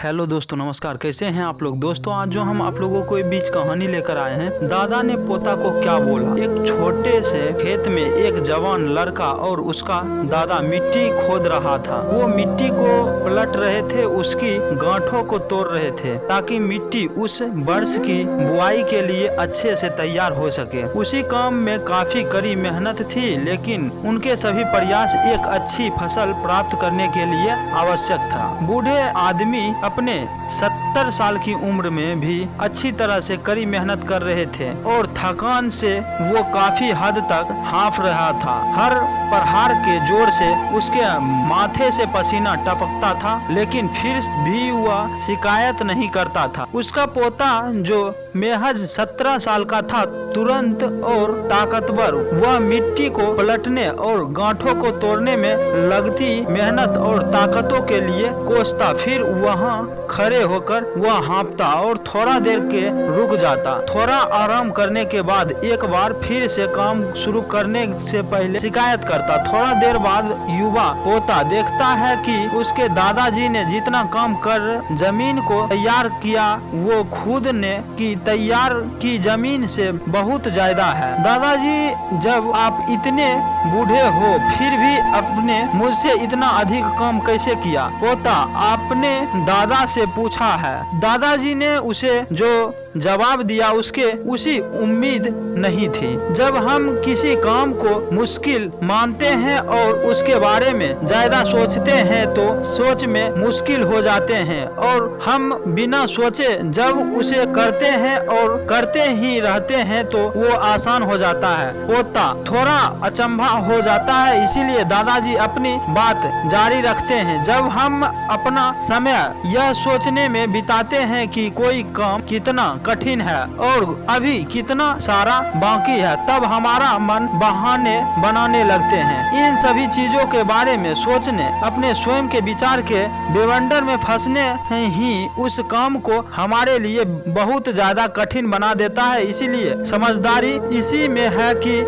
Hello दोस्तों, नमस्कार। कैसे हैं आप लोग। दोस्तों आज जो हम आप लोगों को बीच कहानी लेकर आए हैं, दादा ने पोता को क्या बोला। एक छोटे से खेत में एक जवान लड़का और उसका दादा मिट्टी खोद रहा था। वो मिट्टी को पलट रहे थे, उसकी गांठों को तोड़ रहे थे ताकि मिट्टी उस वर्ष की बुआई के लिए अच्छे से तैयार हो सके। उसी काम में काफी कड़ी मेहनत थी, लेकिन उनके सभी प्रयास एक अच्छी फसल प्राप्त करने के लिए आवश्यक था। बूढ़े आदमी अपने 70 साल की उम्र में भी अच्छी तरह से कड़ी मेहनत कर रहे थे और थकान से वो काफी हद तक हांफ रहा था। हर प्रहार के जोर से उसके माथे से पसीना टपकता था, लेकिन फिर भी वह शिकायत नहीं करता था। उसका पोता जो महज 17 साल का था, तुरंत और ताकतवर, वह मिट्टी को पलटने और गांठों को तोड़ने में लगती मेहनत और ताकतों के लिए कोसता। फिर वहां खड़े होकर वह हाँफता और थोड़ा देर के रुक जाता। थोड़ा आराम करने के बाद एक बार फिर से काम शुरू करने से पहले शिकायत करता। थोड़ा देर बाद युवा पोता देखता है कि उसके दादाजी ने जितना काम कर जमीन को तैयार किया, वो खुद ने की तैयार की जमीन से बहुत ज्यादा है। दादाजी, जब आप इतने बूढ़े हो फिर भी आपने मुझसे इतना अधिक काम कैसे किया। पोता आपने दादा से पूछा है। दादाजी ने उसे जो जवाब दिया उसके उसी उम्मीद नहीं थी। जब हम किसी काम को मुश्किल मानते हैं और उसके बारे में ज्यादा सोचते हैं तो सोच में मुश्किल हो जाते हैं, और हम बिना सोचे जब उसे करते हैं और करते ही रहते हैं तो वो आसान हो जाता है। पोता थोड़ा अचंभा हो जाता है, इसीलिए दादाजी अपनी बात जारी रखते हैं। जब हम अपना समय यह सोचने में बिताते हैं कि कोई काम कितना कठिन है और अभी कितना सारा बाकी है, तब हमारा मन बहाने बनाने लगते हैं। इन सभी चीजों के बारे में सोचने, अपने स्वयं के विचार के बेवंडर में फंसने ही उस काम को हमारे लिए बहुत ज्यादा कठिन बना देता है। इसीलिए समझदारी इसी में है कि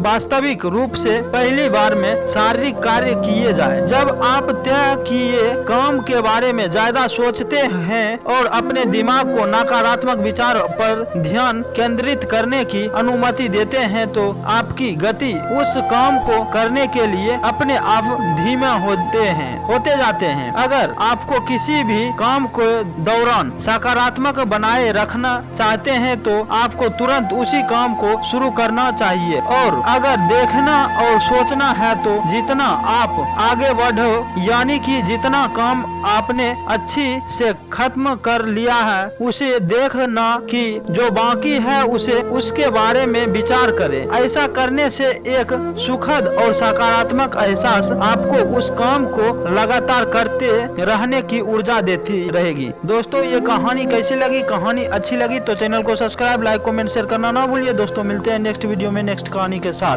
वास्तविक रूप से पहली बार में शारीरिक कार्य किए जाए। जब आप तय किए काम के बारे में ज्यादा सोचते हैं और अपने दिमाग को नकारात्मक विचार पर ध्यान केंद्रित करने की अनुमति देते हैं तो आपकी गति उस काम को करने के लिए अपने आप धीमा होते जाते हैं। अगर आपको किसी भी काम को दौरान सकारात्मक बनाए रखना चाहते हैं तो आपको तुरंत उसी काम को शुरू करना चाहिए, और अगर देखना और सोचना है तो जितना आप आगे बढ़ो, यानी कि जितना काम आपने अच्छी से खत्म कर लिया है उसे देखना कि जो बाकी है उसके बारे में विचार करें। ऐसा करने से एक सुखद और सकारात्मक एहसास आपको उस काम को लगातार करते रहने की ऊर्जा देती रहेगी। दोस्तों ये कहानी कैसी लगी। कहानी अच्छी लगी तो चैनल को सब्सक्राइब, लाइक, कमेंट, शेयर करना ना भूलिए। दोस्तों मिलते हैं नेक्स्ट वीडियो में नेक्स्ट कहानी के साथ।